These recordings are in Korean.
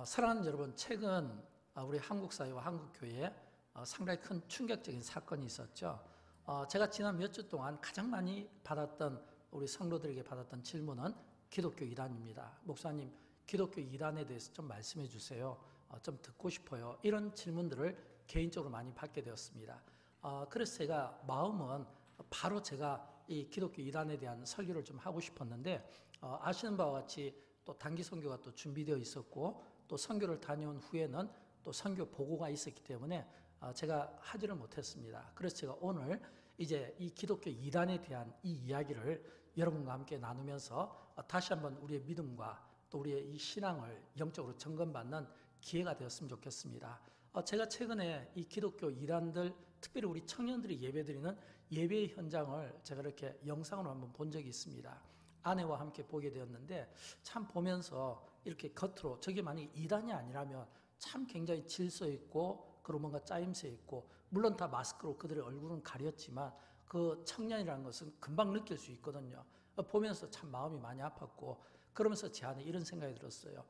사랑하는 여러분, 최근 우리 한국 사회와 한국 교회에 상당히 큰 충격적인 사건이 있었죠. 제가 지난 몇 주 동안 가장 많이 받았던, 우리 성도들에게 받았던 질문은 기독교 이단입니다. 목사님, 기독교 이단에 대해서 좀 말씀해 주세요. 좀 듣고 싶어요. 이런 질문들을 개인적으로 많이 받게 되었습니다. 그래서 제가 마음은 바로 제가 이 기독교 이단에 대한 설교를 좀 하고 싶었는데, 아시는 바와 같이 또 단기 선교가 또 준비되어 있었고, 또 선교를 다녀온 후에는 또 선교 보고가 있었기 때문에 제가 하지를 못했습니다. 그래서 제가 오늘 이제 이 기독교 이단에 대한 이 이야기를 여러분과 함께 나누면서 다시 한번 우리의 믿음과 또 우리의 이 신앙을 영적으로 점검받는 기회가 되었으면 좋겠습니다. 제가 최근에 이 기독교 이단들, 특별히 우리 청년들이 예배드리는 예배의 현장을 제가 이렇게 영상으로 한번 본 적이 있습니다. 아내와 함께 보게 되었는데, 참 보면서 이렇게 겉으로 저게 만약에 이단이 아니라면 참 굉장히 질서 있고, 그리고 뭔가 짜임새 있고, 물론 다 마스크로 그들의 얼굴은 가렸지만 그 청년이라는 것은 금방 느낄 수 있거든요. 보면서 참 마음이 많이 아팠고, 그러면서 제 안에 이런 생각이 들었어요.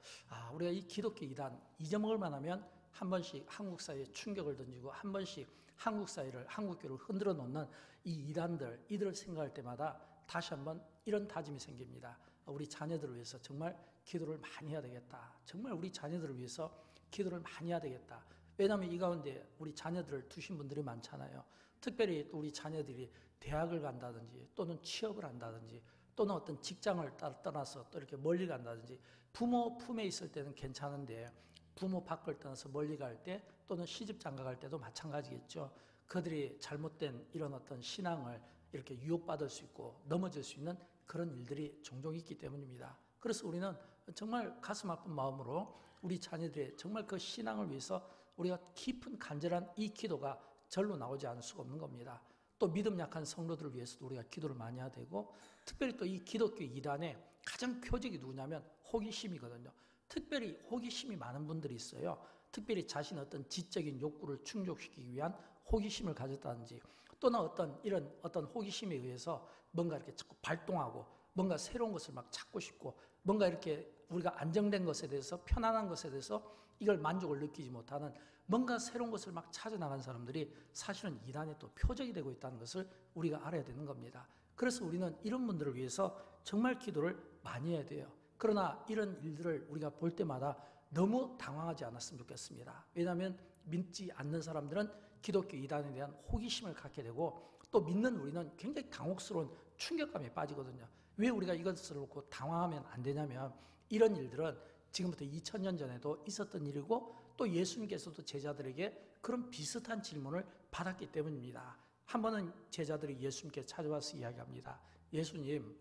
우리가 이 기독교 이단 잊어먹을 만하면 한 번씩 한국 사회에 충격을 던지고, 한 번씩 한국 사회를, 한국 교회를 흔들어 놓는 이 이단들, 이들을 생각할 때마다 다시 한번 이런 다짐이 생깁니다. 우리 자녀들을 위해서 정말 기도를 많이 해야 되겠다. 정말 우리 자녀들을 위해서 기도를 많이 해야 되겠다. 왜냐하면 이 가운데 우리 자녀들을 두신 분들이 많잖아요. 특별히 또 우리 자녀들이 대학을 간다든지, 또는 취업을 한다든지, 또는 어떤 직장을 떠나서 또 이렇게 멀리 간다든지, 부모 품에 있을 때는 괜찮은데 부모 밖을 떠나서 멀리 갈 때, 또는 시집 장가 갈 때도 마찬가지겠죠. 그들이 잘못된 이런 어떤 신앙을 이렇게 유혹받을 수 있고 넘어질 수 있는 그런 일들이 종종 있기 때문입니다. 그래서 우리는 정말 가슴 아픈 마음으로 우리 자녀들의 정말 그 신앙을 위해서 우리가 깊은 간절한 이 기도가 절로 나오지 않을 수가 없는 겁니다. 또 믿음 약한 성도들을 위해서도 우리가 기도를 많이 해야 되고, 특별히 또 이 기독교 이단의 가장 표적이 누구냐면 호기심이거든요. 특별히 호기심이 많은 분들이 있어요. 특별히 자신의 어떤 지적인 욕구를 충족시키기 위한 호기심을 가졌다든지, 또는 어떤 호기심에 의해서 뭔가 이렇게 자꾸 발동하고, 뭔가 새로운 것을 막 찾고 싶고, 뭔가 이렇게 우리가 안정된 것에 대해서, 편안한 것에 대해서 이걸 만족을 느끼지 못하는 뭔가 새로운 것을 막 찾아나간 사람들이 사실은 이단의 또 표적이 되고 있다는 것을 우리가 알아야 되는 겁니다. 그래서 우리는 이런 분들을 위해서 정말 기도를 많이 해야 돼요. 그러나 이런 일들을 우리가 볼 때마다 너무 당황하지 않았으면 좋겠습니다. 왜냐하면 믿지 않는 사람들은 기독교 이단에 대한 호기심을 갖게 되고, 또 믿는 우리는 굉장히 당혹스러운 충격감에 빠지거든요. 왜 우리가 이것을 놓고 당황하면 안 되냐면, 이런 일들은 지금부터 2000년 전에도 있었던 일이고, 또 예수님께서도 제자들에게 그런 비슷한 질문을 받았기 때문입니다. 한 번은 제자들이 예수님께 찾아와서 이야기합니다. 예수님,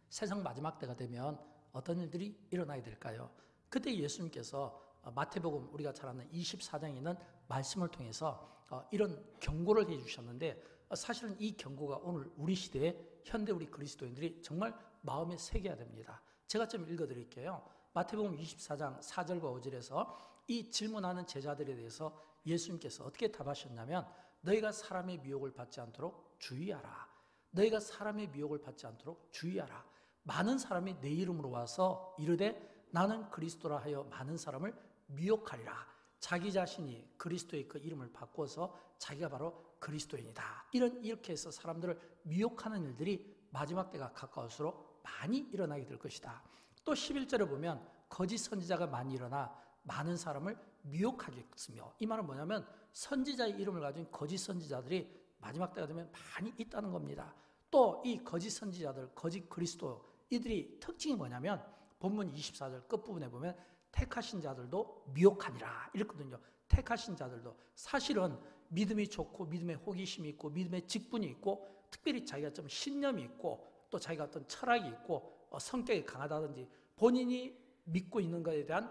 세상 마지막 때가 되면 어떤 일들이 일어나야 될까요? 그때 예수님께서 마태복음, 우리가 잘 아는 24장에 있는 말씀을 통해서 이런 경고를 해주셨는데, 사실은 이 경고가 오늘 우리 시대에 현대 우리 그리스도인들이 정말 마음에 새겨야 됩니다. 제가 좀 읽어드릴게요. 마태복음 24장 4절과 5절에서 이 질문하는 제자들에 대해서 예수님께서 어떻게 답하셨냐면, 너희가 사람의 미혹을 받지 않도록 주의하라. 너희가 사람의 미혹을 받지 않도록 주의하라. 많은 사람이 내 이름으로 와서 이르되 나는 그리스도라 하여 많은 사람을 미혹하리라. 자기 자신이 그리스도의 그 이름을 바꿔서 자기가 바로 그리스도인이다, 이렇게 해서 사람들을 미혹하는 일들이 마지막 때가 가까울수록 많이 일어나게 될 것이다. 또 11절에 보면 거짓 선지자가 많이 일어나 많은 사람을 미혹하겠으며, 이 말은 뭐냐면 선지자의 이름을 가진 거짓 선지자들이 마지막 때가 되면 많이 있다는 겁니다. 또 이 거짓 선지자들, 거짓 그리스도, 이들이 특징이 뭐냐면 본문 24절 끝부분에 보면 택하신 자들도 미혹하니라 이랬거든요. 택하신 자들도 사실은 믿음이 좋고, 믿음의 호기심이 있고, 믿음의 직분이 있고, 특별히 자기가 좀 신념이 있고, 또 자기가 어떤 철학이 있고, 성격이 강하다든지 본인이 믿고 있는 것에 대한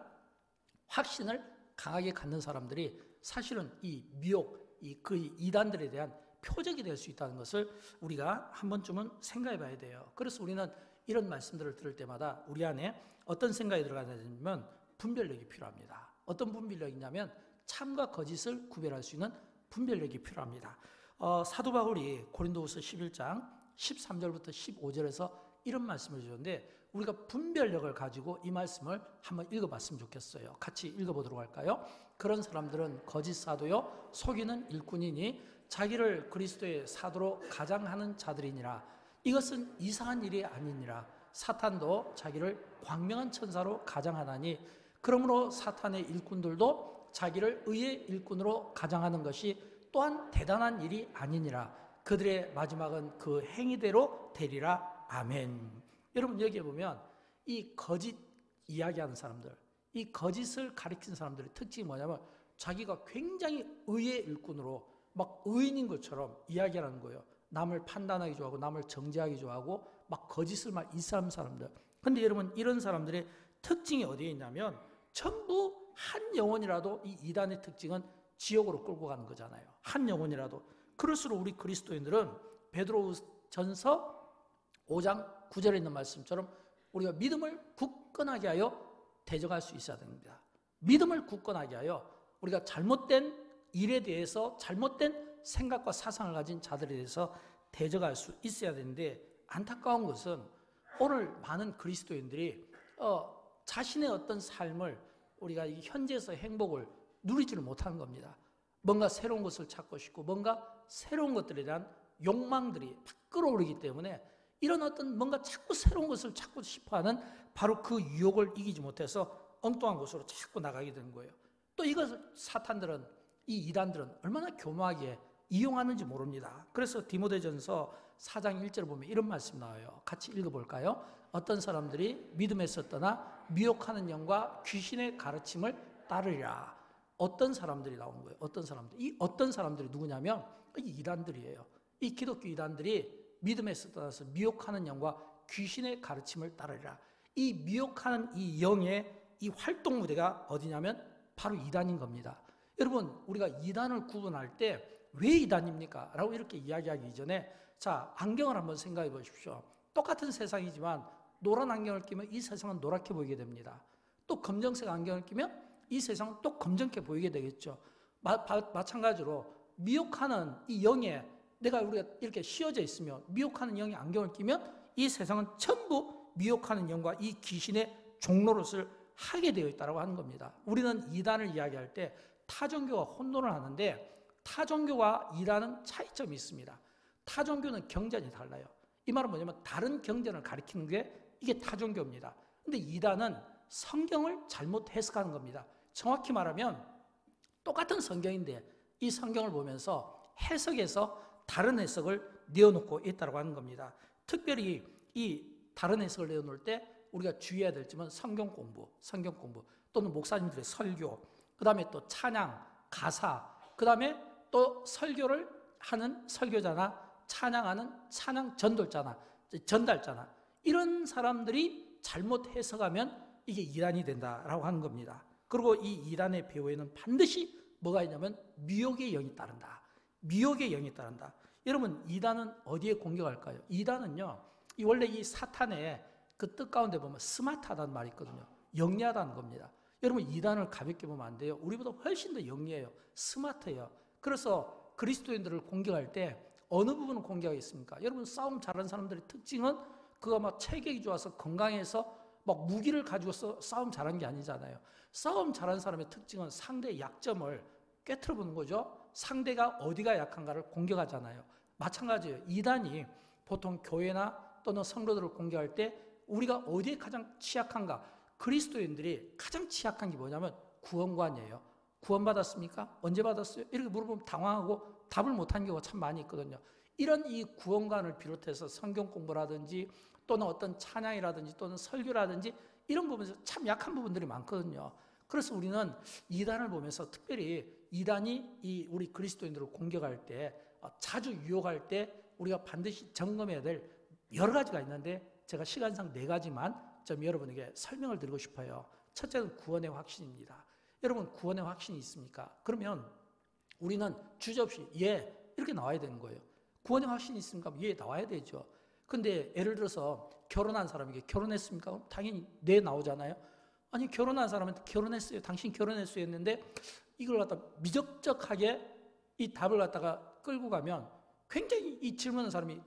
확신을 강하게 갖는 사람들이 사실은 이 미혹, 그 이단들에 대한 표적이 될 수 있다는 것을 우리가 한 번쯤은 생각해 봐야 돼요. 그래서 우리는 이런 말씀들을 들을 때마다 우리 안에 어떤 생각이 들어가냐면 분별력이 필요합니다. 어떤 분별력이냐면 참과 거짓을 구별할 수 있는 분별력이 필요합니다. 사도 바울이 고린도후서 11장 13절부터 15절에서 이런 말씀을 주셨는데, 우리가 분별력을 가지고 이 말씀을 한번 읽어봤으면 좋겠어요. 같이 읽어보도록 할까요? 그런 사람들은 거짓 사도요 속이는 일꾼이니 자기를 그리스도의 사도로 가장하는 자들이니라. 이것은 이상한 일이 아니니라. 사탄도 자기를 광명한 천사로 가장하나니 그러므로 사탄의 일꾼들도 자기를 의의 일꾼으로 가장하는 것이 또한 대단한 일이 아니니라. 그들의 마지막은 그 행위대로 되리라. 아멘. 여러분 여기에 보면 이 거짓 이야기하는 사람들, 이 거짓을 가리킨 사람들의 특징이 뭐냐면 자기가 굉장히 의의 일꾼으로 막 의인인 것처럼 이야기하는 거예요. 남을 판단하기 좋아하고 남을 정죄하기 좋아하고 막 거짓을 막 이사하는 사람들. 근데 여러분 이런 사람들의 특징이 어디에 있냐면 전부 한 영혼이라도 이 이단의 특징은 지옥으로 끌고 가는 거잖아요. 한 영혼이라도. 그럴수록 우리 그리스도인들은 베드로전서 5장 9절에 있는 말씀처럼 우리가 믿음을 굳건하게 하여 대적할 수 있어야 됩니다. 믿음을 굳건하게 하여 우리가 잘못된 일에 대해서 잘못된 생각과 사상을 가진 자들에 대해서 대적할 수 있어야 되는데 안타까운 것은 오늘 많은 그리스도인들이 자신의 어떤 삶을 우리가 현재에서 행복을 누리지를 못하는 겁니다. 뭔가 새로운 것을 찾고 싶고 뭔가 새로운 것들에 대한 욕망들이 막 끌어오르기 때문에 이런 어떤 뭔가 자꾸 새로운 것을 찾고 싶어하는 바로 그 유혹을 이기지 못해서 엉뚱한 곳으로 자꾸 나가게 되는 거예요. 또 이것을 사탄들은 이 이단들은 얼마나 교묘하게 이용하는지 모릅니다. 그래서 디모데전서 4장 1절을 보면 이런 말씀 나와요. 같이 읽어볼까요? 어떤 사람들이 믿음에서 떠나 미혹하는 영과 귀신의 가르침을 따르리라. 어떤 사람들이 나오는 거예요. 어떤 사람들. 이 어떤 사람들이 누구냐면 이 이단들이에요. 이 기독교 이단들이 믿음에서 떠나서 미혹하는 영과 귀신의 가르침을 따르리라. 이 미혹하는 이 영의 이 활동 무대가 어디냐면 바로 이단인 겁니다. 여러분 우리가 이단을 구분할 때 왜 이단입니까? 라고 이렇게 이야기하기 이전에 자 안경을 한번 생각해 보십시오. 똑같은 세상이지만 노란 안경을 끼면 이 세상은 노랗게 보이게 됩니다. 또 검정색 안경을 끼면 이 세상은 또 검정게 보이게 되겠죠. 마찬가지로 미혹하는 이 영에 우리가 이렇게 씌어져 있으면 미혹하는 영의 안경을 끼면 이 세상은 전부 미혹하는 영과 이 귀신의 종노릇을 하게 되어 있다고 하는 겁니다. 우리는 이단을 이야기할 때 타종교와 혼돈을 하는데 타종교와 이단은 차이점이 있습니다. 타종교는 경전이 달라요. 이 말은 뭐냐면 다른 경전을 가리키는 게 이게 타종교입니다. 근데 이단은 성경을 잘못 해석하는 겁니다. 정확히 말하면 똑같은 성경인데 이 성경을 보면서 해석에서 다른 해석을 내어놓고 있다고 하는 겁니다. 특별히 이 다른 해석을 내어놓을 때 우리가 주의해야 될 점은 성경 공부 또는 목사님들의 설교, 그 다음에 또 찬양, 가사, 그 다음에 또 설교를 하는 설교자나 찬양하는 찬양 전달자나 이런 사람들이 잘못 해석하면 이게 이단이 된다라고 하는 겁니다. 그리고 이 이단의 배후에는 반드시 뭐가 있냐면 미혹의 영이 따른다. 미혹의 영이 따른다. 여러분 이단은 어디에 공격할까요? 이단은요 원래 이 사탄의 그 뜻 가운데 보면 스마트하다는 말이 있거든요. 영리하다는 겁니다. 여러분 이단을 가볍게 보면 안 돼요. 우리보다 훨씬 더 영리해요. 스마트해요. 그래서 그리스도인들을 공격할 때 어느 부분을 공격하겠습니까? 여러분 싸움 잘하는 사람들의 특징은 그가 막 체격이 좋아서 건강해서 막 무기를 가지고서 싸움 잘하는 게 아니잖아요. 싸움 잘하는 사람의 특징은 상대의 약점을 꿰뚫어 보는 거죠. 상대가 어디가 약한가를 공격하잖아요. 마찬가지예요. 이단이 보통 교회나 또는 성도들을 공격할 때 우리가 어디에 가장 취약한가? 그리스도인들이 가장 취약한 게 뭐냐면 구원관이에요. 구원받았습니까? 언제 받았어요? 이렇게 물어보면 당황하고 답을 못하는 경우가 참 많이 있거든요. 이런 이 구원관을 비롯해서 성경 공부라든지 또는 어떤 찬양이라든지 또는 설교라든지 이런 부분에서 참 약한 부분들이 많거든요. 그래서 우리는 이단을 보면서 특별히 이단이 우리 그리스도인들을 공격할 때 자주 유혹할 때 우리가 반드시 점검해야 될 여러 가지가 있는데 제가 시간상 4가지만 좀 여러분에게 설명을 드리고 싶어요. 첫째는 구원의 확신입니다. 여러분 구원의 확신이 있습니까? 그러면 우리는 주저없이 예 이렇게 나와야 되는 거예요. 구원의 확신이 있습니까? 예 나와야 되죠. 근데 예를 들어서 결혼한 사람에게 결혼했습니까? 그럼 당연히 네 나오잖아요. 아니 결혼한 사람한테 결혼했어요. 당신 결혼했어요 했는데 이걸 갖다 미적적하게 이 답을 갖다가 끌고 가면 굉장히 이 질문하는 사람이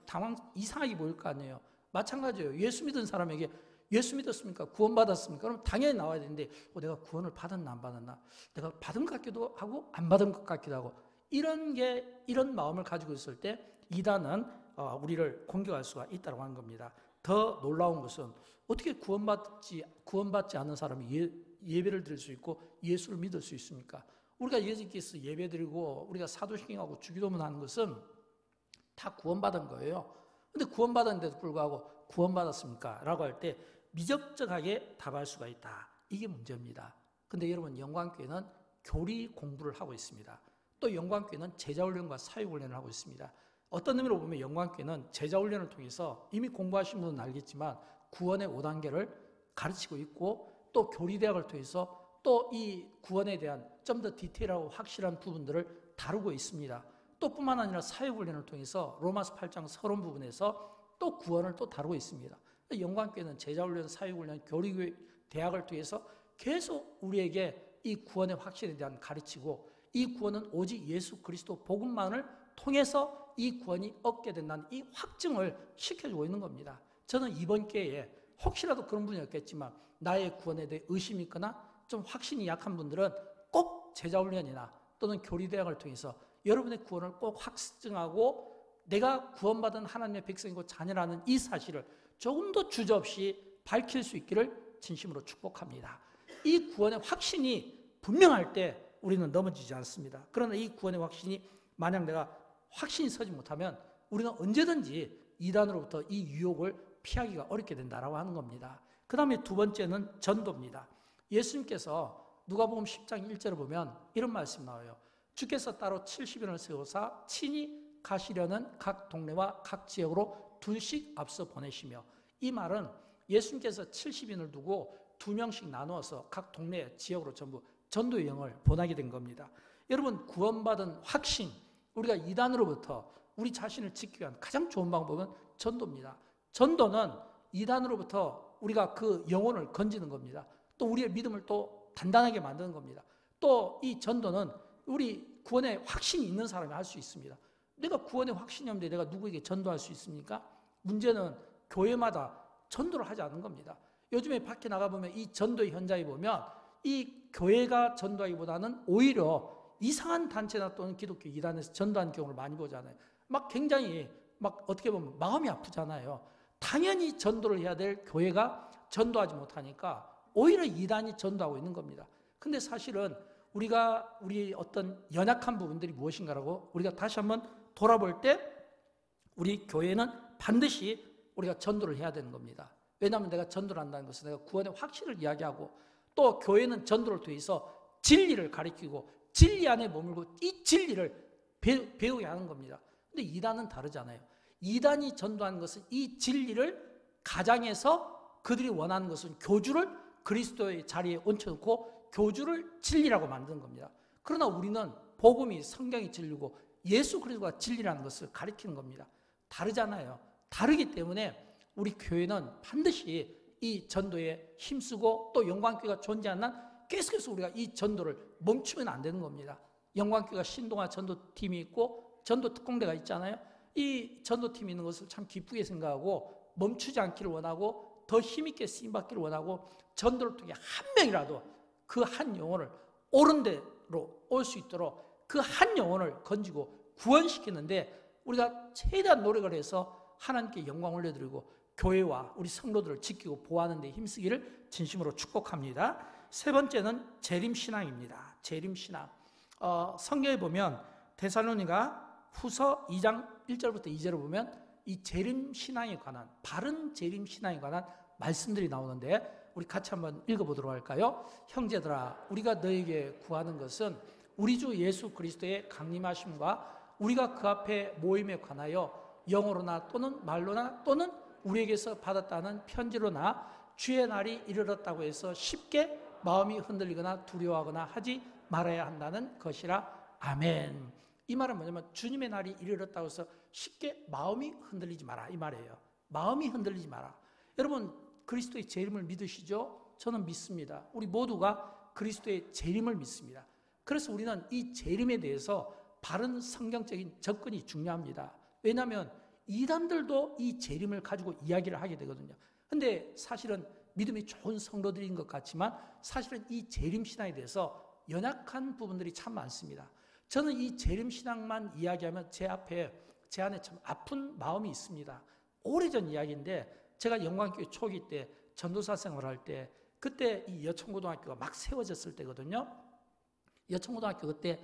이상하게 보일 거 아니에요. 마찬가지예요. 예수 믿은 사람에게 예수 믿었습니까? 구원받았습니까? 그럼 당연히 나와야 되는데 내가 구원을 받았나 안 받았나? 내가 받은 것 같기도 하고 안 받은 것 같기도 하고 이런 마음을 가지고 있을 때 이단은 우리를 공격할 수가 있다고 하는 겁니다. 더 놀라운 것은 어떻게 구원받지 않은 사람이 예배를 드릴 수 있고 예수를 믿을 수 있습니까? 우리가 예수께서 예배 드리고 우리가 사도신경하고 주기도문 하는 것은 다 구원받은 거예요. 근데 구원받았는데도 불구하고 구원받았습니까? 라고 할 때 미적적하게 답할 수가 있다. 이게 문제입니다. 근데 여러분, 영광교회는 교리 공부를 하고 있습니다. 또 영광교회는 제자훈련과 사역훈련을 하고 있습니다. 어떤 의미로 보면 영광교회는 제자훈련을 통해서 이미 공부하신 분은 알겠지만 구원의 5단계를 가르치고 있고, 또 교리대학을 통해서 또 이 구원에 대한 좀 더 디테일하고 확실한 부분들을 다루고 있습니다. 또 뿐만 아니라 사역훈련을 통해서 로마서 8장 서론 부분에서 또 구원을 또 다루고 있습니다. 영광교회는 제자훈련, 사역훈련, 교리대학을 통해서 계속 우리에게 이 구원의 확신에 대한 가르치고, 이 구원은 오직 예수 그리스도 복음만을 통해서 이 구원이 얻게 된다는 이 확증을 시켜주고 있는 겁니다. 저는 이번 기회에 혹시라도 그런 분이 없겠지만 나의 구원에 대해 의심이 있거나 좀 확신이 약한 분들은 꼭 제자훈련이나 또는 교리대학을 통해서 여러분의 구원을 꼭 확증하고 내가 구원받은 하나님의 백성이고 자녀라는 이 사실을 조금 더 주저없이 밝힐 수 있기를 진심으로 축복합니다. 이 구원의 확신이 분명할 때 우리는 넘어지지 않습니다. 그러나 이 구원의 확신이 만약 내가 확신이 서지 못하면 우리는 언제든지 이단으로부터 이 유혹을 피하기가 어렵게 된다라고 하는 겁니다. 그 다음에 두 번째는 전도입니다. 예수님께서 누가복음 10장 1절을 보면 이런 말씀 나와요. 주께서 따로 70인을 세우사 친히 가시려는 각 동네와 각 지역으로 둘씩 앞서 보내시며, 이 말은 예수님께서 70인을 두고 2명씩 나누어서 각 동네 지역으로 전부 전도의 영을 보내게 된 겁니다. 여러분, 구원받은 확신, 우리가 이단으로부터 우리 자신을 지키기 위한 가장 좋은 방법은 전도입니다. 전도는 이단으로부터 우리가 그 영혼을 건지는 겁니다. 또 우리의 믿음을 또 단단하게 만드는 겁니다. 또 이 전도는 우리 구원의 확신이 있는 사람이 할 수 있습니다. 내가 구원의 확신이 없는데 내가 누구에게 전도할 수 있습니까? 문제는 교회마다 전도를 하지 않는 겁니다. 요즘에 밖에 나가보면 이 전도의 현장에 보면 이 교회가 전도하기보다는 오히려 이상한 단체나 또는 기독교 이단에서 전도하는 경우를 많이 보잖아요. 막 굉장히 어떻게 보면 마음이 아프잖아요. 당연히 전도를 해야 될 교회가 전도하지 못하니까 오히려 이단이 전도하고 있는 겁니다. 근데 사실은 우리 어떤 연약한 부분들이 무엇인가라고 우리가 다시 한번 돌아볼 때 우리 교회는 반드시 우리가 전도를 해야 되는 겁니다. 왜냐하면 내가 전도를 한다는 것은 내가 구원의 확신을 이야기하고, 또 교회는 전도를 통해서 진리를 가리키고 진리 안에 머물고 이 진리를 배우게 하는 겁니다. 근데 이단은 다르잖아요. 이단이 전도하는 것은 이 진리를 가장해서 그들이 원하는 것은 교주를 그리스도의 자리에 얹혀놓고 교주를 진리라고 만드는 겁니다. 그러나 우리는 복음이 성경이 진리고 예수 그리스도가 진리라는 것을 가리키는 겁니다. 다르잖아요. 다르기 때문에 우리 교회는 반드시 이 전도에 힘쓰고, 또 영광교회가 존재하는 한 계속해서 우리가 이 전도를 멈추면 안 되는 겁니다. 영광교회가 신동아 전도팀이 있고 전도 특공대가 있잖아요. 이 전도팀이 있는 것을 참 기쁘게 생각하고 멈추지 않기를 원하고 더 힘있게 쓰임받기를 원하고, 전도를 통해 한 명이라도 그 한 영혼을 옳은 데로 올 수 있도록 그 한 영혼을 건지고 구원시키는데 우리가 최대한 노력을 해서 하나님께 영광 올려드리고 교회와 우리 성도들을 지키고 보호하는 데 힘쓰기를 진심으로 축복합니다. 세 번째는 재림신앙입니다. 재림신앙. 성경에 보면 데살로니가 후서 2장 1절부터 2절을 보면 이 재림신앙에 관한, 바른 재림신앙에 관한 말씀들이 나오는데 우리 같이 한번 읽어보도록 할까요? 형제들아, 우리가 너에게 구하는 것은 우리 주 예수 그리스도의 강림하심과 우리가 그 앞에 모임에 관하여 영어로나 또는 말로나 또는 우리에게서 받았다는 편지로나 주의 날이 이르렀다고 해서 쉽게 마음이 흔들리거나 두려워하거나 하지 말아야 한다는 것이라. 아멘. 이 말은 뭐냐면 주님의 날이 이르렀다고 해서 쉽게 마음이 흔들리지 마라, 이 말이에요. 마음이 흔들리지 마라. 여러분, 그리스도의 재림을 믿으시죠? 저는 믿습니다. 우리 모두가 그리스도의 재림을 믿습니다. 그래서 우리는 이 재림에 대해서 바른 성경적인 접근이 중요합니다. 왜냐하면 이단들도 이 재림을 가지고 이야기를 하게 되거든요. 근데 사실은 믿음이 좋은 성도들인 것 같지만 사실은 이 재림신앙에 대해서 연약한 부분들이 참 많습니다. 저는 이 재림신앙만 이야기하면 제 안에 참 아픈 마음이 있습니다. 오래전 이야기인데 제가 영광교회 초기 때 전도사 생활할 때 그때 이 여천고등학교가 막 세워졌을 때거든요. 여천고등학교 그때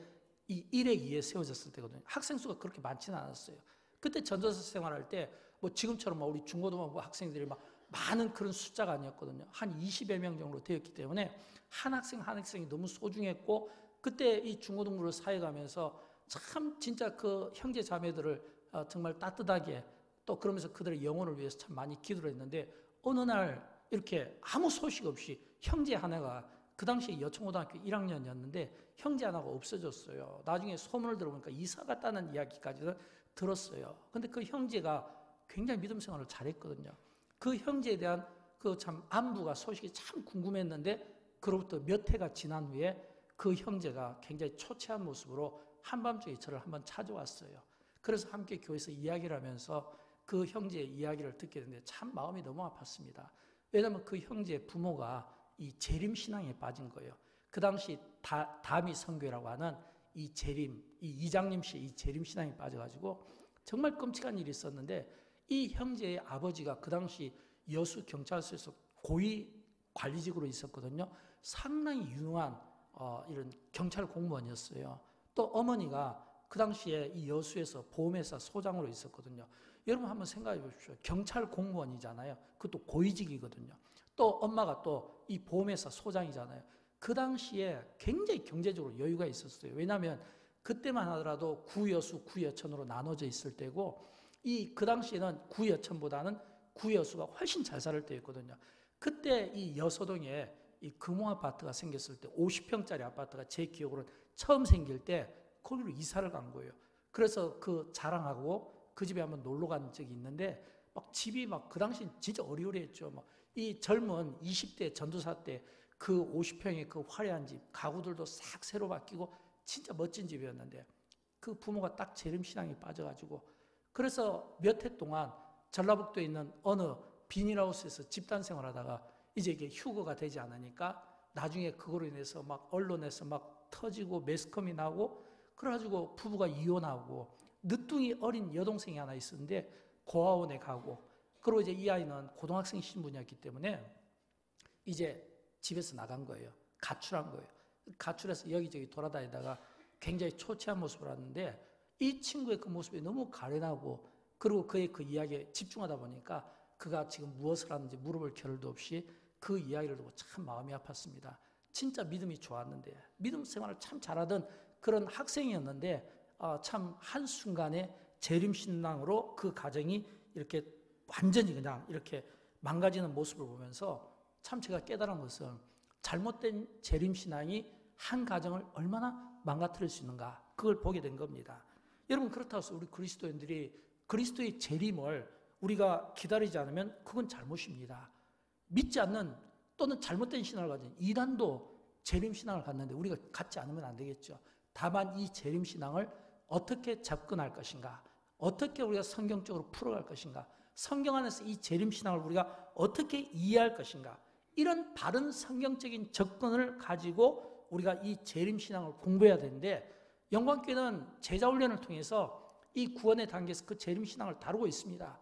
이 1회 2회 세워졌을 때거든요. 학생 수가 그렇게 많지는 않았어요. 그때 전도사 생활할 때 뭐 지금처럼 우리 중고등학교 학생들이 막 많은 그런 숫자가 아니었거든요. 한 20여 명 정도 되었기 때문에 한 학생 한 학생이 너무 소중했고 그때 이 중고등부를 사회가면서 참 진짜 그 형제 자매들을 정말 따뜻하게 또 그러면서 그들의 영혼을 위해서 참 많이 기도를 했는데 어느 날 이렇게 아무 소식 없이 형제 하나가 그 당시에 여천고등학교 1학년이었는데 형제 하나가 없어졌어요. 나중에 소문을 들어보니까 이사 갔다는 이야기까지는 들었어요. 근데 그 형제가 굉장히 믿음 생활을 잘했거든요. 그 형제에 대한 그 참 안부가 소식이 참 궁금했는데 그로부터 몇 해가 지난 후에 그 형제가 굉장히 초췌한 모습으로 한밤중에 저를 한번 찾아왔어요. 그래서 함께 교회에서 이야기를 하면서 그 형제의 이야기를 듣게 됐는데 참 마음이 너무 아팠습니다. 왜냐하면 그 형제의 부모가 이 재림신앙에 빠진 거예요. 그 당시 다미 선교회라고 하는 이 재림, 이 이장님 씨의 이 재림신앙에 빠져가지고 정말 끔찍한 일이 있었는데 이 형제의 아버지가 그 당시 여수 경찰서에서 고위 관리직으로 있었거든요. 상당히 유능한 이런 경찰 공무원이었어요. 또 어머니가 그 당시에 이 여수에서 보험회사 소장으로 있었거든요. 여러분 한번 생각해 보십시오. 경찰 공무원이잖아요. 그것도 고위직이거든요. 또 엄마가 또 이 보험회사 소장이잖아요. 그 당시에 굉장히 경제적으로 여유가 있었어요. 왜냐하면 그때만 하더라도 구여수, 구여천으로 나눠져 있을 때고 그 당시에는 구여천보다는 구여수가 훨씬 잘 살 때였거든요. 그때 이 여서동에 이 금호아파트가 생겼을 때 50평짜리 아파트가 제 기억으로는 처음 생길 때 거기로 이사를 간 거예요. 그래서 그 자랑하고 그 집에 한번 놀러 간 적이 있는데 막 집이 막 그 당시 진짜 어리어리했죠. 막 이 젊은 20대 전도사 때 그 50평의 그 화려한 집, 가구들도 싹 새로 바뀌고 진짜 멋진 집이었는데 그 부모가 딱 재림신앙에 빠져가지고 그래서 몇 해 동안 전라북도에 있는 어느 비닐하우스에서 집단 생활하다가 이제 이게 휴거가 되지 않으니까 나중에 그거로 인해서 막 언론에서 막 터지고 매스컴이 나고 그래가지고 부부가 이혼하고 늦둥이 어린 여동생이 하나 있었는데 고아원에 가고 그리고 이제 이 아이는 고등학생 신분이었기 때문에 이제 집에서 나간 거예요. 가출한 거예요. 가출해서 여기저기 돌아다니다가 굉장히 초췌한 모습을 하는데 이 친구의 그 모습이 너무 가련하고 그리고 그의 그 이야기에 집중하다 보니까 그가 지금 무엇을 하는지 물어볼 겨를도 없이 그 이야기를 듣고 참 마음이 아팠습니다. 진짜 믿음이 좋았는데 믿음 생활을 참 잘하던 그런 학생이었는데 참 한순간에 재림신앙으로 그 가정이 이렇게 완전히 그냥 이렇게 망가지는 모습을 보면서 참 제가 깨달은 것은 잘못된 재림신앙이 한 가정을 얼마나 망가뜨릴 수 있는가 그걸 보게 된 겁니다. 여러분 그렇다고 해서 우리 그리스도인들이 그리스도의 재림을 우리가 기다리지 않으면 그건 잘못입니다. 믿지 않는 또는 잘못된 신앙을 가진 이단도 재림신앙을 갖는데 우리가 갖지 않으면 안 되겠죠. 다만 이 재림신앙을 어떻게 접근할 것인가, 어떻게 우리가 성경적으로 풀어갈 것인가, 성경 안에서 이 재림신앙을 우리가 어떻게 이해할 것인가, 이런 바른 성경적인 접근을 가지고 우리가 이 재림신앙을 공부해야 되는데 영광교회는 제자훈련을 통해서 이 구원의 단계에서 그 재림신앙을 다루고 있습니다.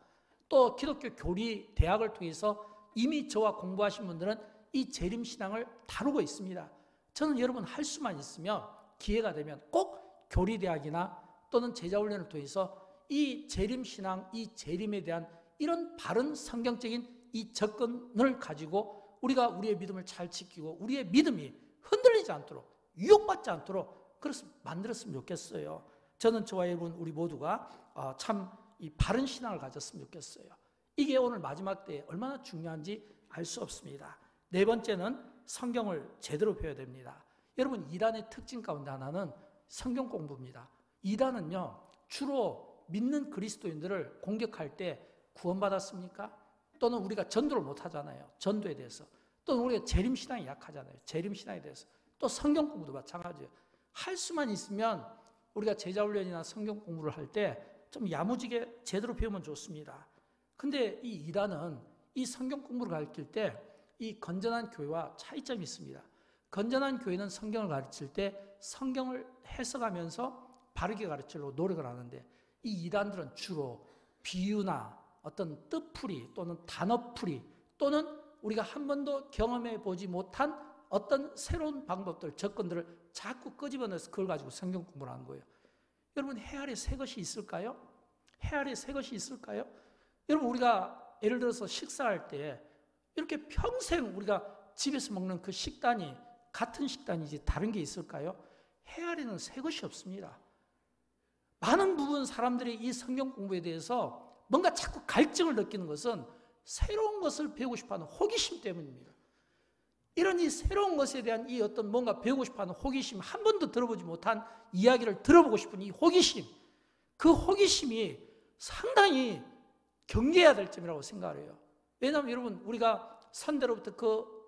또 기독교 교리 대학을 통해서 이미 저와 공부하신 분들은 이 재림신앙을 다루고 있습니다. 저는 여러분 할 수만 있으면 기회가 되면 꼭 교리대학이나 또는 제자훈련을 통해서 이 재림신앙, 이 재림에 대한 이런 바른 성경적인 이 접근을 가지고 우리가 우리의 믿음을 잘 지키고 우리의 믿음이 흔들리지 않도록 유혹받지 않도록 그래서 만들었으면 좋겠어요. 저는 저와 여러분 우리 모두가 참 이 바른 신앙을 가졌으면 좋겠어요. 이게 오늘 마지막 때에 얼마나 중요한지 알 수 없습니다. 네 번째는 성경을 제대로 배워야 됩니다. 여러분 이단의 특징 가운데 하나는 성경 공부입니다. 이단은요 주로 믿는 그리스도인들을 공격할 때 구원받았습니까? 또는 우리가 전도를 못하잖아요. 전도에 대해서. 또는 우리가 재림신앙이 약하잖아요. 재림신앙에 대해서. 또 성경 공부도 마찬가지예요. 할 수만 있으면 우리가 제자훈련이나 성경 공부를 할 때 좀 야무지게 제대로 배우면 좋습니다. 근데 이 이단은 이 성경 공부를 가르칠 때 이 건전한 교회와 차이점이 있습니다. 건전한 교회는 성경을 가르칠 때 성경을 해석하면서 바르게 가르치려고 노력을 하는데, 이 이단들은 주로 비유나 어떤 뜻풀이 또는 단어풀이 또는 우리가 한 번도 경험해 보지 못한 어떤 새로운 방법들, 접근들을 자꾸 끄집어내서 그걸 가지고 성경 공부를 하는 거예요. 여러분, 해 아래 새 것이 있을까요? 해 아래 새 것이 있을까요? 여러분, 우리가 예를 들어서 식사할 때 이렇게 평생 우리가 집에서 먹는 그 식단이 같은 식단이지 다른 게 있을까요? 해 아래는 새 것이 없습니다. 많은 부분 사람들이 이 성경 공부에 대해서 뭔가 자꾸 갈증을 느끼는 것은 새로운 것을 배우고 싶어하는 호기심 때문입니다. 이런 이 새로운 것에 대한 이 어떤 뭔가 배우고 싶어하는 호기심, 한 번도 들어보지 못한 이야기를 들어보고 싶은 이 호기심, 그 호기심이 상당히 경계해야 될 점이라고 생각을 해요. 왜냐하면 여러분, 우리가 선대로부터 그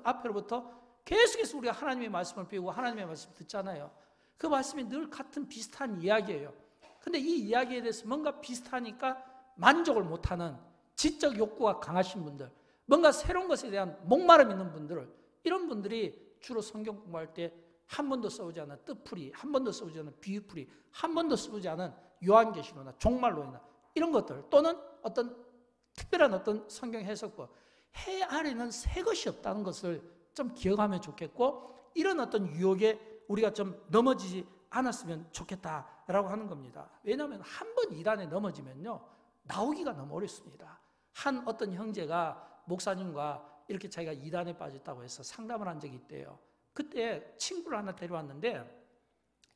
앞에로부터 계속해서 우리가 하나님의 말씀을 배우고 하나님의 말씀을 듣잖아요. 그 말씀이 늘 같은 비슷한 이야기예요. 근데 이 이야기에 대해서 뭔가 비슷하니까 만족을 못하는 지적 욕구가 강하신 분들, 뭔가 새로운 것에 대한 목마름 있는 분들, 이런 분들이 주로 성경 공부할 때 한 번도 써오지 않은 뜻풀이, 한 번도 써오지 않은 비유풀이, 한 번도 써오지 않은 요한계시로나 종말론이나 이런 것들, 또는 어떤 특별한 어떤 성경 해석법, 해 아래는 새 것이 없다는 것을 좀 기억하면 좋겠고, 이런 어떤 유혹에 우리가 좀 넘어지지 않았으면 좋겠다라고 하는 겁니다. 왜냐하면 한 번 이단에 넘어지면요, 나오기가 너무 어렵습니다. 한 어떤 형제가 목사님과 이렇게 자기가 이단에 빠졌다고 해서 상담을 한 적이 있대요. 그때 친구를 하나 데려왔는데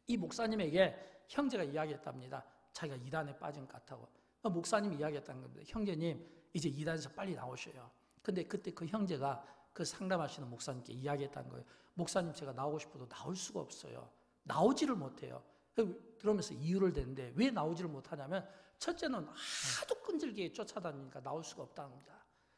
이 목사님에게 형제가 이야기했답니다. 자기가 이단에 빠진 것 같다고. 목사님이 이야기했다는 겁니다. 형제님, 이제 이단에서 빨리 나오셔요. 근데 그때 그 형제가 그 상담하시는 목사님께 이야기했다는 거예요. 목사님, 제가 나오고 싶어도 나올 수가 없어요. 나오지를 못해요. 그러면서 이유를 대는데 왜 나오지를 못하냐면, 첫째는 하도 끈질기게 쫓아다니니까 나올 수가 없다는 겁니다.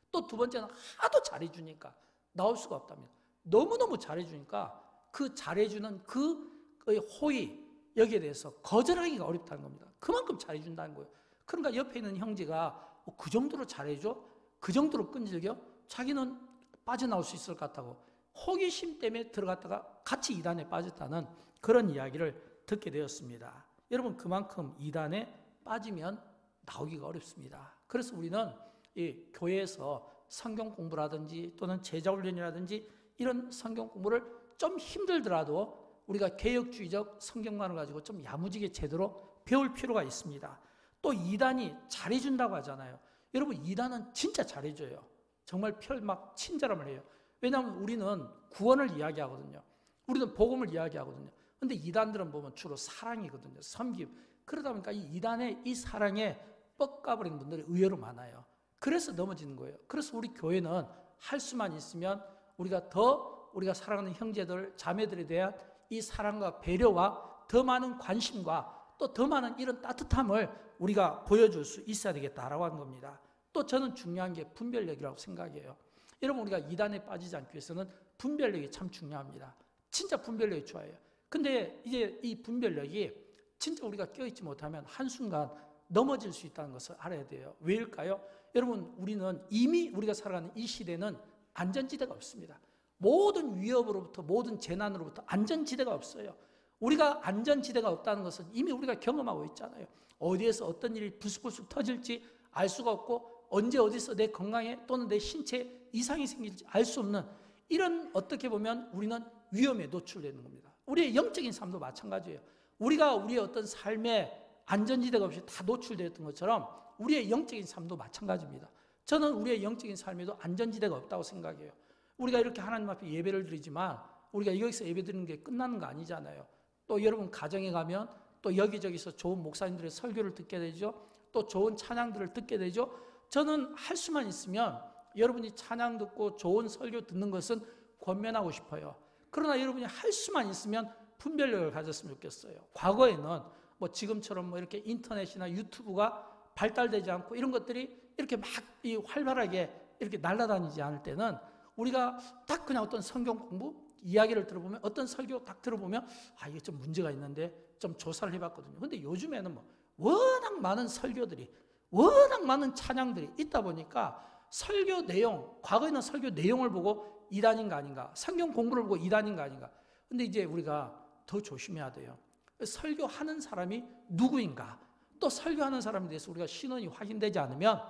또 두 번째는 하도 잘해주니까 나올 수가 없답니다. 너무너무 잘해주니까 그 잘해주는 그 호의, 여기에 대해서 거절하기가 어렵다는 겁니다. 그만큼 잘해준다는 거예요. 그러니까 옆에 있는 형제가 그 정도로 잘해줘? 그 정도로 끈질겨? 자기는 빠져나올 수 있을 것 같다고 호기심 때문에 들어갔다가 같이 이단에 빠졌다는 그런 이야기를 듣게 되었습니다. 여러분, 그만큼 이단에 빠지면 나오기가 어렵습니다. 그래서 우리는 이 교회에서 성경 공부라든지 또는 제자훈련이라든지 이런 성경 공부를 좀 힘들더라도 우리가 개혁주의적 성경만을 가지고 좀 야무지게 제대로 배울 필요가 있습니다. 또 이단이 잘해준다고 하잖아요. 여러분, 이단은 진짜 잘해줘요. 정말 막 친절함을 해요. 왜냐하면 우리는 구원을 이야기하거든요. 우리는 복음을 이야기하거든요. 근데 이단들은 보면 주로 사랑이거든요. 섬김. 그러다 보니까 이 이단의 이 사랑에 뻑가버린 분들이 의외로 많아요. 그래서 넘어지는 거예요. 그래서 우리 교회는 할 수만 있으면 우리가 사랑하는 형제들, 자매들에 대한 이 사랑과 배려와 더 많은 관심과 또 더 많은 이런 따뜻함을 우리가 보여줄 수 있어야 되겠다라고 하는 겁니다. 또 저는 중요한 게 분별력이라고 생각해요. 여러분, 우리가 이단에 빠지지 않기 위해서는 분별력이 참 중요합니다. 진짜 분별력이 좋아요. 근데 이제 이 분별력이 진짜 우리가 껴있지 못하면 한순간 넘어질 수 있다는 것을 알아야 돼요. 왜일까요? 여러분, 이미 우리가 살아가는 이 시대는 안전지대가 없습니다. 모든 위협으로부터, 모든 재난으로부터 안전지대가 없어요. 우리가 안전지대가 없다는 것은 이미 우리가 경험하고 있잖아요. 어디에서 어떤 일이 불쑥불쑥 터질지 알 수가 없고, 언제 어디서 내 건강에 또는 내 신체에 이상이 생길지 알 수 없는, 이런, 어떻게 보면 우리는 위험에 노출되는 겁니다. 우리의 영적인 삶도 마찬가지예요. 우리가 우리의 어떤 삶에 안전지대가 없이 다 노출되었던 것처럼 우리의 영적인 삶도 마찬가지입니다. 저는 우리의 영적인 삶에도 안전지대가 없다고 생각해요. 우리가 이렇게 하나님 앞에 예배를 드리지만 우리가 여기서 예배 드리는 게 끝나는 거 아니잖아요. 또 여러분 가정에 가면 또 여기저기서 좋은 목사님들의 설교를 듣게 되죠. 또 좋은 찬양들을 듣게 되죠. 저는 할 수만 있으면 여러분이 찬양 듣고 좋은 설교 듣는 것은 권면하고 싶어요. 그러나 여러분이 할 수만 있으면 분별력을 가졌으면 좋겠어요. 과거에는 지금처럼 이렇게 인터넷이나 유튜브가 발달되지 않고 이런 것들이 이렇게 막 활발하게 이렇게 날아다니지 않을 때는 우리가 딱 그냥 어떤 성경 공부 이야기를 들어보면, 어떤 설교 딱 들어보면 이게 좀 문제가 있는데 좀 조사를 해봤거든요. 근데 요즘에는 워낙 많은 설교들이, 워낙 많은 찬양들이 있다 보니까 설교 내용, 과거에는 설교 내용을 보고 이단인가 아닌가, 성경 공부를 보고 이단인가 아닌가. 근데 이제 우리가 더 조심해야 돼요. 설교하는 사람이 누구인가, 또 설교하는 사람에 대해서 우리가 신원이 확인되지 않으면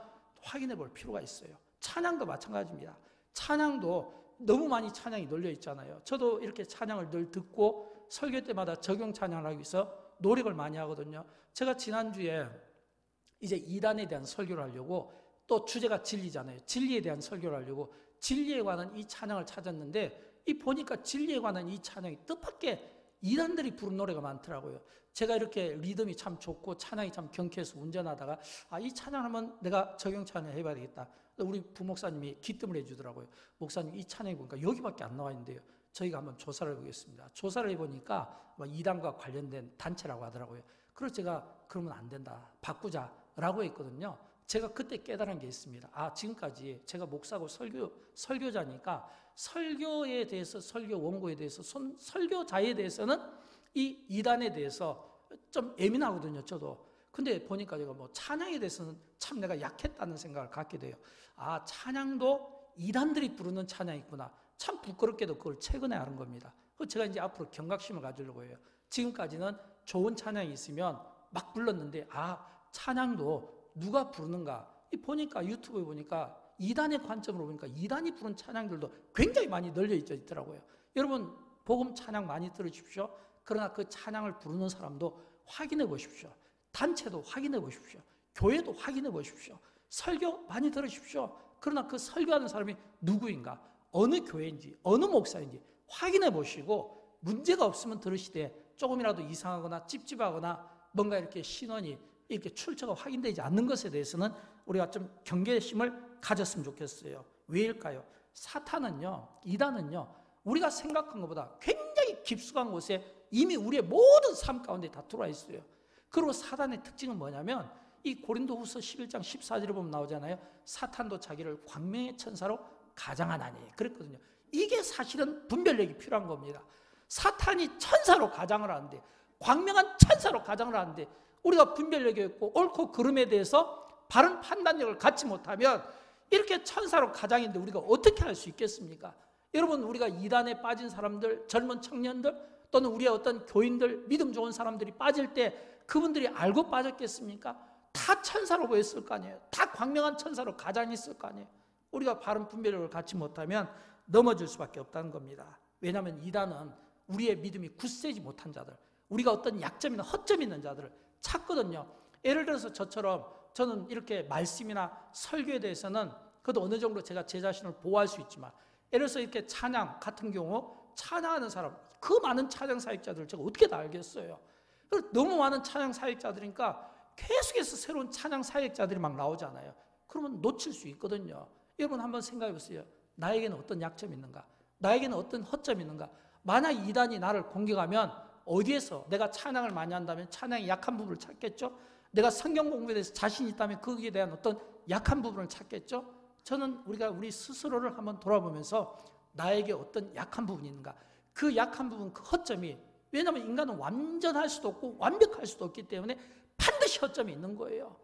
확인해 볼 필요가 있어요. 찬양도 마찬가지입니다. 찬양도 너무 많이 찬양이 널려 있잖아요. 저도 이렇게 찬양을 늘 듣고 설교 때마다 적용 찬양을 하기 위해서 노력을 많이 하거든요. 제가 지난주에 이제 이단에 대한 설교를 하려고, 또 주제가 진리잖아요. 진리에 대한 설교를 하려고 진리에 관한 이 찬양을 찾았는데, 이 보니까 진리에 관한 이 찬양이 뜻밖의 이단들이 부른 노래가 많더라고요. 제가 이렇게 리듬이 참 좋고 찬양이 참 경쾌해서 운전하다가 이 찬양하면 내가 적용 찬양 해봐야 되겠다. 우리 부목사님이 기뜸을 해주더라고요. 목사님, 이 찬양이 보니까 여기밖에 안 나와 있는데요. 저희가 한번 조사를 해보겠습니다. 조사를 해보니까 이단과 관련된 단체라고 하더라고요. 그래서 제가 그러면 안 된다, 바꾸자라고 했거든요. 제가 그때 깨달은 게 있습니다. 지금까지 제가 목사고 설교자니까 설교에 대해서, 설교 원고에 대해서, 설교자에 대해서는 이 이단에 대해서 좀 예민하거든요, 저도. 근데 보니까 제가 찬양에 대해서는 참 내가 약했다는 생각을 갖게 돼요. 찬양도 이단들이 부르는 찬양이 있구나. 참 부끄럽게도 그걸 최근에 아는 겁니다. 그래서 제가 이제 앞으로 경각심을 가지려고 해요. 지금까지는 좋은 찬양이 있으면 막 불렀는데, 찬양도 누가 부르는가? 보니까 유튜브에 보니까 이단의 관점으로 보니까 이단이 부른 찬양들도 굉장히 많이 널려 있더라고요. 여러분, 복음 찬양 많이 들으십시오. 그러나 그 찬양을 부르는 사람도 확인해 보십시오. 단체도 확인해 보십시오. 교회도 확인해 보십시오. 설교 많이 들으십시오. 그러나 그 설교하는 사람이 누구인가, 어느 교회인지, 어느 목사인지 확인해 보시고, 문제가 없으면 들으시되 조금이라도 이상하거나 찝찝하거나 뭔가 이렇게 신원이 이렇게 출처가 확인되지 않는 것에 대해서는 우리가 좀 경계심을 가졌으면 좋겠어요. 왜일까요? 사탄은요, 이단은요, 우리가 생각한 것보다 굉장히 깊숙한 곳에 이미 우리의 모든 삶 가운데 다 들어와 있어요. 그리고 사단의 특징은 뭐냐면, 이 고린도후서 11장 14절에 보면 나오잖아요. 사탄도 자기를 광명의 천사로 가장하나니, 그랬거든요. 이게 사실은 분별력이 필요한 겁니다. 사탄이 천사로 가장을 하는데, 광명한 천사로 가장을 하는데, 우리가 분별력이 없고 옳고 그름에 대해서 바른 판단력을 갖지 못하면 이렇게 천사로 가장인데 우리가 어떻게 할 수 있겠습니까? 여러분, 우리가 이단에 빠진 사람들, 젊은 청년들, 또는 우리의 어떤 교인들, 믿음 좋은 사람들이 빠질 때 그분들이 알고 빠졌겠습니까? 다 천사로 보였을 거 아니에요. 다 광명한 천사로 가장했을 거 아니에요. 우리가 바른 분별력을 갖지 못하면 넘어질 수밖에 없다는 겁니다. 왜냐하면 이단은 우리의 믿음이 굳세지 못한 자들, 우리가 어떤 약점이나 허점이 있는 자들을 찾거든요. 예를 들어서 저는 이렇게 말씀이나 설교에 대해서는 그래도 어느 정도 제가 제 자신을 보호할 수 있지만, 예를 들어서 이렇게 찬양 같은 경우 찬양하는 사람, 그 많은 찬양 사역자들을 제가 어떻게 다 알겠어요. 너무 많은 찬양 사역자들이니까 계속해서 새로운 찬양 사역자들이 막 나오잖아요. 그러면 놓칠 수 있거든요. 여러분 한번 생각해 보세요. 나에게는 어떤 약점이 있는가? 나에게는 어떤 허점이 있는가? 만약 이단이 나를 공격하면 어디에서 내가 찬양을 많이 한다면 찬양의 약한 부분을 찾겠죠? 내가 성경 공부에 대해서 자신이 있다면 거기에 대한 어떤 약한 부분을 찾겠죠? 저는 우리 스스로를 한번 돌아보면서 나에게 어떤 약한 부분이 있는가? 그 약한 부분, 그 허점이, 왜냐하면 인간은 완전할 수도 없고 완벽할 수도 없기 때문에 반드시 허점이 있는 거예요.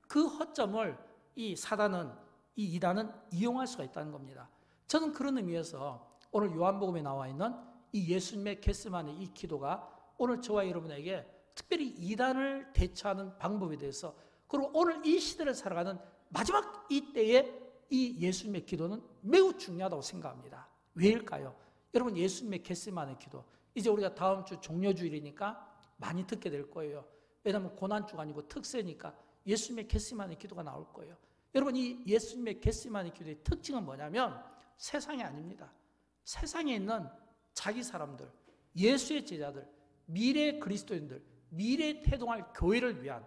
그 허점을 이 사단은, 이 이단은 이용할 수가 있다는 겁니다. 저는 그런 의미에서 오늘 요한복음에 나와 있는 이 예수님의 겟세마네 이 기도가 오늘 저와 여러분에게 특별히 이단을 대처하는 방법에 대해서, 그리고 오늘 이 시대를 살아가는 마지막 이 때에 이 예수님의 기도는 매우 중요하다고 생각합니다. 왜일까요? 여러분, 예수님의 겟세마네 기도, 이제 우리가 다음 주 종료주일이니까 많이 듣게 될 거예요. 왜냐하면 고난주가 아니고 특세니까 예수님의 겟세마네 기도가 나올 거예요. 여러분, 이 예수님의 겟세마네 기도의 특징은 뭐냐면 세상이 아닙니다. 세상에 있는 자기 사람들, 예수의 제자들, 미래 그리스도인들, 미래에 태동할 교회를 위한,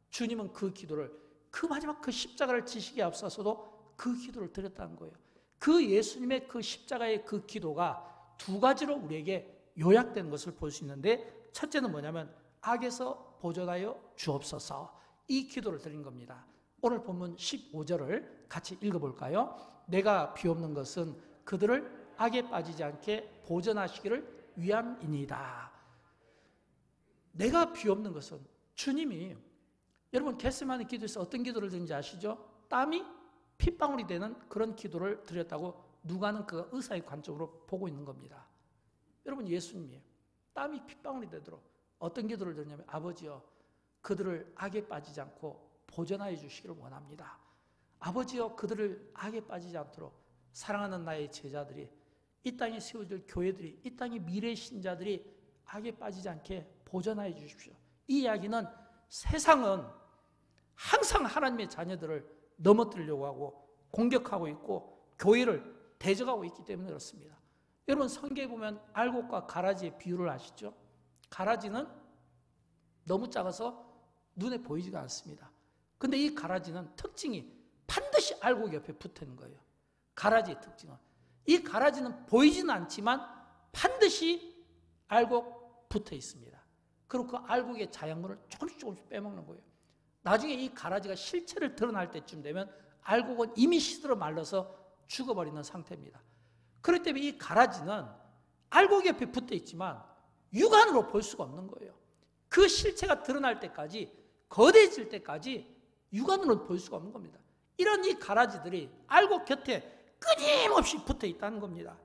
주님은 그 기도를, 그 마지막 그 십자가를 지시기에 앞서서도 그 기도를 드렸다는 거예요. 그 예수님의 그 십자가의 그 기도가 두 가지로 우리에게 요약된 것을 볼 수 있는데, 첫째는 뭐냐면 악에서 보존하여 주옵소서, 이 기도를 드린 겁니다. 오늘 본문 15절을 같이 읽어볼까요? 내가 비옵는 것은 그들을 악에 빠지지 않게 보존하시기를 위함이니이다. 내가 비옵는 것은, 주님이, 여러분 겟세마네 기도에서 어떤 기도를 드린지 아시죠? 땀이 핏방울이 되는 그런 기도를 드렸다고 누가는 그 의사의 관점으로 보고 있는 겁니다. 여러분, 예수님이 땀이 핏방울이 되도록 어떤 기도를 드렸냐면, 아버지여, 그들을 악에 빠지지 않고 보존하여 주시기를 원합니다. 아버지여, 그들을 악에 빠지지 않도록 사랑하는 나의 제자들이, 이 땅에 세워질 교회들이, 이 땅의 미래 신자들이 악에 빠지지 않게 보존하여 주십시오. 이 이야기는 세상은 항상 하나님의 자녀들을 넘어뜨리려고 하고 공격하고 있고 교회를 대적하고 있기 때문에 그렇습니다. 여러분, 성경에 보면 알곡과 가라지의 비유를 아시죠? 가라지는 너무 작아서 눈에 보이지가 않습니다. 근데 이 가라지는 특징이 반드시 알곡 옆에 붙어 있는 거예요. 가라지의 특징은. 이 가라지는 보이지는 않지만 반드시 알곡 붙어 있습니다. 그리고 그 알곡의 자양분을 조금씩 빼먹는 거예요. 나중에 이 가라지가 실체를 드러날 때쯤 되면 알곡은 이미 시들어 말라서 죽어버리는 상태입니다. 그렇기 때문에 이 가라지는 알곡 옆에 붙어 있지만 육안으로 볼 수가 없는 거예요. 그 실체가 드러날 때까지, 거대해질 때까지 육안으로 볼 수가 없는 겁니다. 이런 이 가라지들이 알곡 곁에 끊임없이 붙어 있다는 겁니다.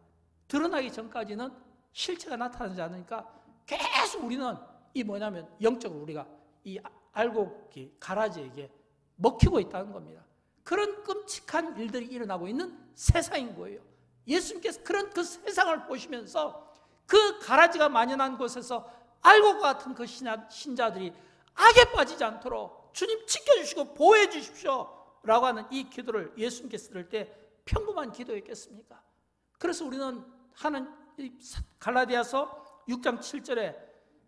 드러나기 전까지는 실체가 나타나지 않으니까 계속 우리는 이 뭐냐면 영적으로 우리가 이 알곡이 가라지에게 먹히고 있다는 겁니다. 그런 끔찍한 일들이 일어나고 있는 세상인 거예요. 예수님께서 그런 그 세상을 보시면서 그 가라지가 만연한 곳에서 알곡과 같은 그 신자들이 악에 빠지지 않도록 주님 지켜주시고 보호해 주십시오 라고 하는 이 기도를 예수님께서 들을 때 평범한 기도였겠습니까? 그래서 우리는 갈라디아서 6장 7절에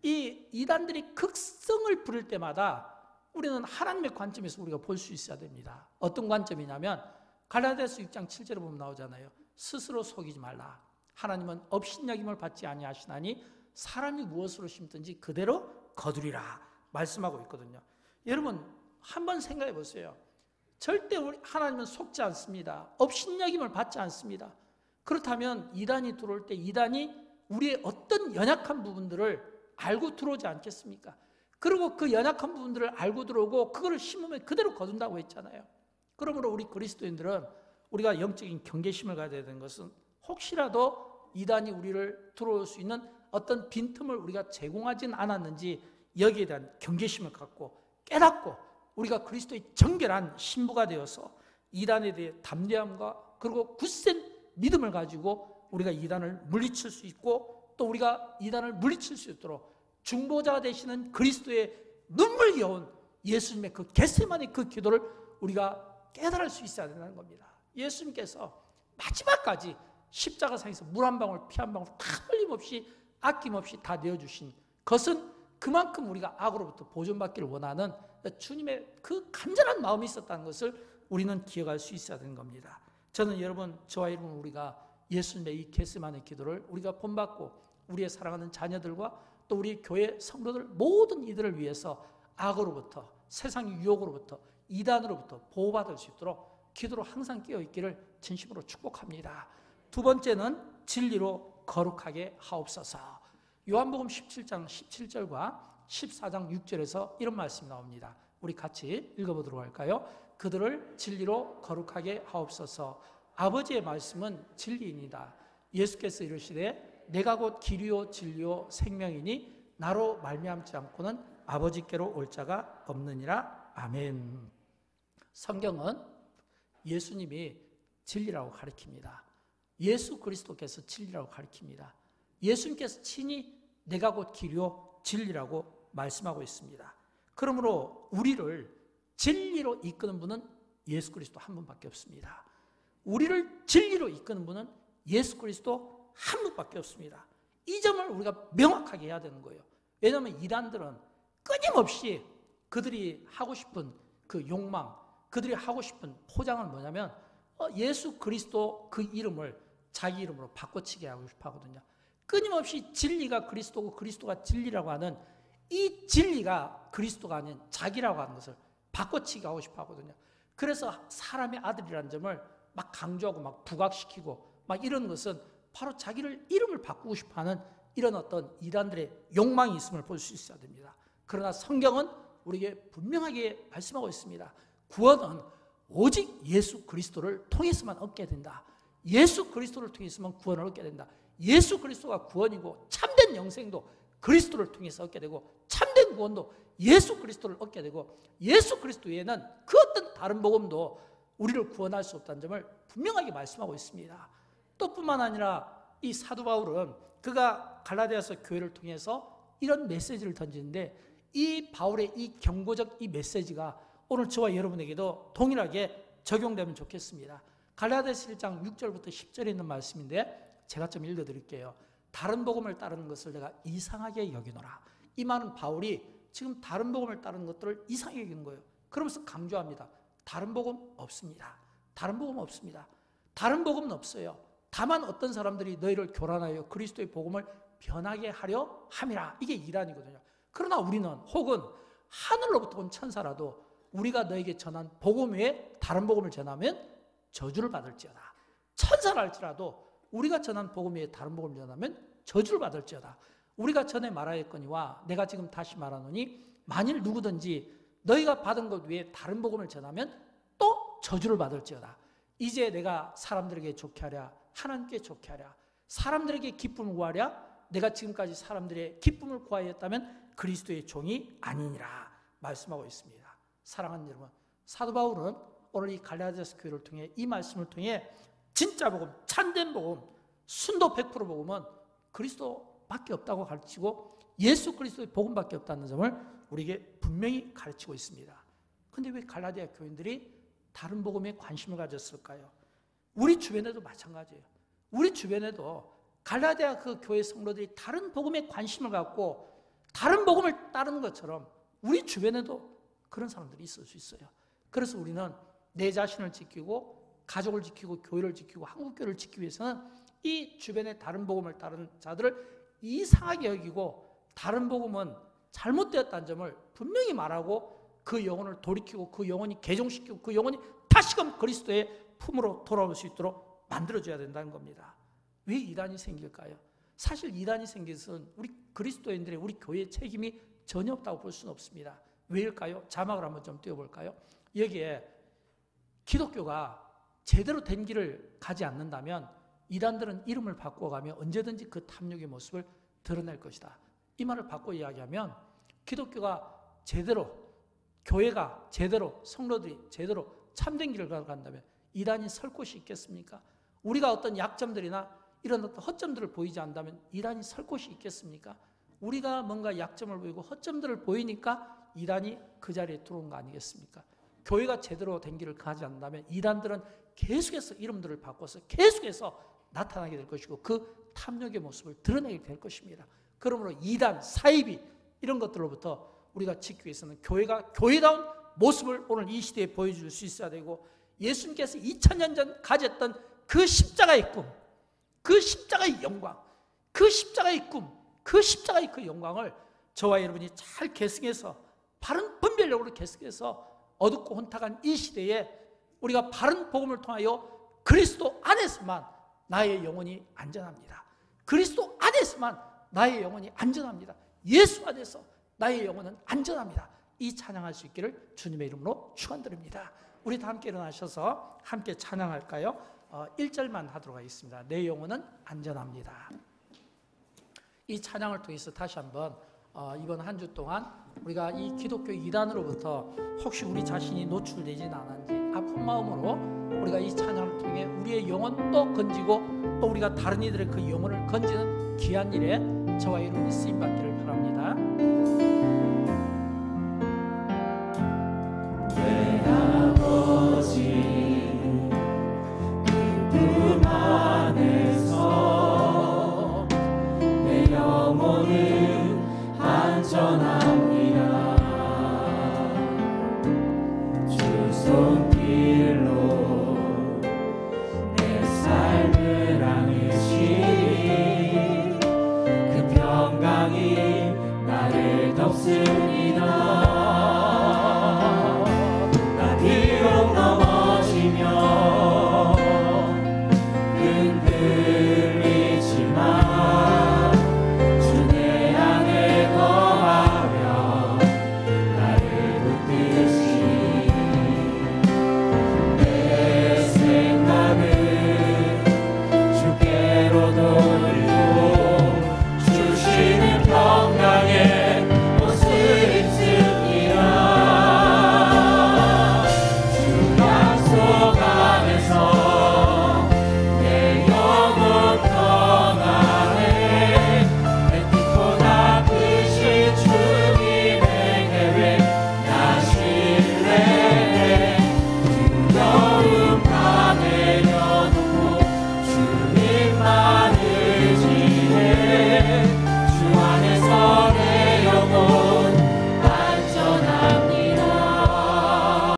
이 이단들이 극성을 부릴 때마다 우리는 하나님의 관점에서 우리가 볼 수 있어야 됩니다. 어떤 관점이냐면 갈라디아서 6장 7절에 보면 나오잖아요. 스스로 속이지 말라. 하나님은 업신여김을 받지 아니하시나니 사람이 무엇으로 심든지 그대로 거두리라 말씀하고 있거든요. 여러분, 한번 생각해 보세요. 절대 우리 하나님은 속지 않습니다. 업신여김을 받지 않습니다. 그렇다면 이단이 들어올 때 이단이 우리의 어떤 연약한 부분들을 알고 들어오지 않겠습니까? 그리고 그 연약한 부분들을 알고 들어오고 그거를 심으면 그대로 거둔다고 했잖아요. 그러므로 우리 그리스도인들은 우리가 영적인 경계심을 가져야 되는 것은 혹시라도 이단이 우리를 들어올 수 있는 어떤 빈틈을 우리가 제공하진 않았는지 여기에 대한 경계심을 갖고 깨닫고 우리가 그리스도의 정결한 신부가 되어서 이단에 대해 담대함과 그리고 굳센 믿음을 가지고 우리가 이단을 물리칠 수 있고 또 우리가 이단을 물리칠 수 있도록 중보자 되시는 그리스도의 눈물겨운 예수님의 그 겟세마네 그 기도를 우리가 깨달을 수 있어야 된다는 겁니다. 예수님께서 마지막까지 십자가상에서 물 한 방울 피 한 방울 다 흘림없이 아낌없이 다 내어주신 것은 그만큼 우리가 악으로부터 보존받기를 원하는 주님의 그 간절한 마음이 있었다는 것을 우리는 기억할 수 있어야 되는 겁니다. 저는 여러분, 저와 여러분 우리가 예수님의 이 겟세마네 기도를 우리가 본받고 우리의 사랑하는 자녀들과 또 우리 교회 성도들 모든 이들을 위해서 악으로부터 세상의 유혹으로부터 이단으로부터 보호받을 수 있도록 기도로 항상 깨어있기를 진심으로 축복합니다. 두 번째는 진리로 거룩하게 하옵소서. 요한복음 17장 17절과 14장 6절에서 이런 말씀이 나옵니다. 우리 같이 읽어보도록 할까요? 그들을 진리로 거룩하게 하옵소서. 아버지의 말씀은 진리입니다. 예수께서 이르시되 내가 곧 길이요 진리요 생명이니 나로 말미암지 않고는 아버지께로 올 자가 없느니라. 아멘. 성경은 예수님이 진리라고 가르칩니다. 예수 그리스도께서 진리라고 가르칩니다. 예수님께서 친히 내가 곧 길이요 진리라고 말씀하고 있습니다. 그러므로 우리를 진리로 이끄는 분은 예수 그리스도 한 분밖에 없습니다. 우리를 진리로 이끄는 분은 예수 그리스도 한 분밖에 없습니다. 이 점을 우리가 명확하게 해야 되는 거예요. 왜냐하면 이단들은 끊임없이 그들이 하고 싶은 그 욕망, 그들이 하고 싶은 포장은 뭐냐면 예수 그리스도 그 이름을 자기 이름으로 바꿔치게 하고 싶어 하거든요. 끊임없이 진리가 그리스도고 그리스도가 진리라고 하는 이 진리가 그리스도가 아닌 자기라고 하는 것을 바꿔치기 하고 싶어 하거든요. 그래서 사람의 아들이라는 점을 막 강조하고 막 부각시키고 막 이런 것은 바로 자기를 이름을 바꾸고 싶어 하는 이런 어떤 이단들의 욕망이 있음을 볼 수 있어야 됩니다. 그러나 성경은 우리에게 분명하게 말씀하고 있습니다. 구원은 오직 예수 그리스도를 통해서만 얻게 된다. 예수 그리스도를 통해서만 구원을 얻게 된다. 예수 그리스도가 구원이고 참된 영생도 그리스도를 통해서 얻게 되고 참된 구원도 예수 그리스도를 얻게 되고 예수 그리스도 외에는 그 어떤 다른 복음도 우리를 구원할 수 없다는 점을 분명하게 말씀하고 있습니다. 또 뿐만 아니라 이 사도 바울은 그가 갈라디아서 교회를 통해서 이런 메시지를 던지는데 이 바울의 이 경고적 이 메시지가 오늘 저와 여러분에게도 동일하게 적용되면 좋겠습니다. 갈라디아서 1장 6절부터 10절에 있는 말씀인데 제가 좀 읽어드릴게요. 다른 복음을 따르는 것을 내가 이상하게 여기노라. 이 말은 바울이 지금 다른 복음을 따르는 것들을 이상하게 여기는 거예요. 그러면서 강조합니다. 다른 복음 없습니다. 다른 복음 없습니다. 다른 복음은 없어요. 다만 어떤 사람들이 너희를 교란하여 그리스도의 복음을 변하게 하려 함이라. 이게 이란이거든요. 그러나 우리는 혹은 하늘로부터 온 천사라도 우리가 너에게 전한 복음 외에 다른 복음을 전하면 저주를 받을지어다. 천사라 할지라도 우리가 전한 복음 외에 다른 복음을 전하면 저주를 받을지어다. 우리가 전에 말하였거니와 내가 지금 다시 말하노니 만일 누구든지 너희가 받은 것 외에 다른 복음을 전하면 또 저주를 받을지어다. 이제 내가 사람들에게 좋게 하랴 하나님께 좋게 하랴 사람들에게 기쁨을 구하랴 내가 지금까지 사람들의 기쁨을 구하였다면 그리스도의 종이 아니니라 말씀하고 있습니다. 사랑하는 여러분, 사도 바울은 오늘 이 갈라디아서 교회를 통해 이 말씀을 통해 진짜 복음, 참된 복음, 순도 100% 복음은 그리스도밖에 없다고 가르치고 예수 그리스도의 복음밖에 없다는 점을 우리에게 분명히 가르치고 있습니다. 그런데 왜 갈라디아 교인들이 다른 복음에 관심을 가졌을까요? 우리 주변에도 마찬가지예요. 우리 주변에도 갈라디아 그 교회 성도들이 다른 복음에 관심을 갖고 다른 복음을 따르는 것처럼 우리 주변에도 그런 사람들이 있을 수 있어요. 그래서 우리는 내 자신을 지키고 가족을 지키고 교회를 지키고 한국교회를 지키기 위해서는 이 주변의 다른 복음을 따르는 자들을 이상하게 여기고 다른 복음은 잘못되었다는 점을 분명히 말하고 그 영혼을 돌이키고 그 영혼이 개종시키고 그 영혼이 다시금 그리스도의 품으로 돌아올 수 있도록 만들어줘야 된다는 겁니다. 왜 이단이 생길까요? 사실 이단이 생긴 것은 우리 그리스도인들의 우리 교회의 책임이 전혀 없다고 볼 수는 없습니다. 왜일까요? 자막을 한번 좀 띄워볼까요? 여기에 기독교가 제대로 된 길을 가지 않는다면 이단들은 이름을 바꿔가며 언제든지 그 탐욕의 모습을 드러낼 것이다. 이 말을 바꿔 이야기하면 기독교가 제대로 교회가 제대로 성도들이 제대로 참된 길을 가간다면 이단이 설 곳이 있겠습니까? 우리가 어떤 약점들이나 이런 어떤 허점들을 보이지 않는다면 이단이 설 곳이 있겠습니까? 우리가 뭔가 약점을 보이고 허점들을 보이니까 이단이 그 자리에 들어온 거 아니겠습니까? 교회가 제대로 된 길을 가지 않는다면 이단들은 계속해서 이름들을 바꿔서 계속해서 나타나게 될 것이고 그 탐욕의 모습을 드러내게 될 것입니다. 그러므로 이단, 사이비 이런 것들로부터 우리가 지키기 위해서는 교회가 교회다운 모습을 오늘 이 시대에 보여줄 수 있어야 되고 예수님께서 2000년 전 가졌던 그 십자가의 꿈, 그 십자가의 영광, 그 십자가의 꿈, 그 십자가의 그 영광을 저와 여러분이 잘 계승해서 바른 분별력으로 계승해서 어둡고 혼탁한 이 시대에 우리가 바른 복음을 통하여 그리스도 안에서만 나의 영혼이 안전합니다. 그리스도 안에서만 나의 영혼이 안전합니다. 예수 안에서 나의 영혼은 안전합니다. 이 찬양할 수 있기를 주님의 이름으로 축원드립니다. 우리 다 함께 일어나셔서 함께 찬양할까요? 1절만 하도록 하겠습니다. 내 영혼은 안전합니다. 이 찬양을 통해서 다시 한번 이번 한 주 동안 우리가 이 기독교 이단으로부터 혹시 우리 자신이 노출되지는 않았는지 아픈 마음으로 우리가 이 찬양을 통해 우리의 영혼도 건지고 또 우리가 다른 이들의 그 영혼을 건지는 귀한 일에 저와 여러분이 쓰임받기를 바랍니다. 내 아버지 그분 안에서 내 영혼은 안전합니다. 주 손길로 내 삶을 안으시니 그 평강이 나를 덮습니다.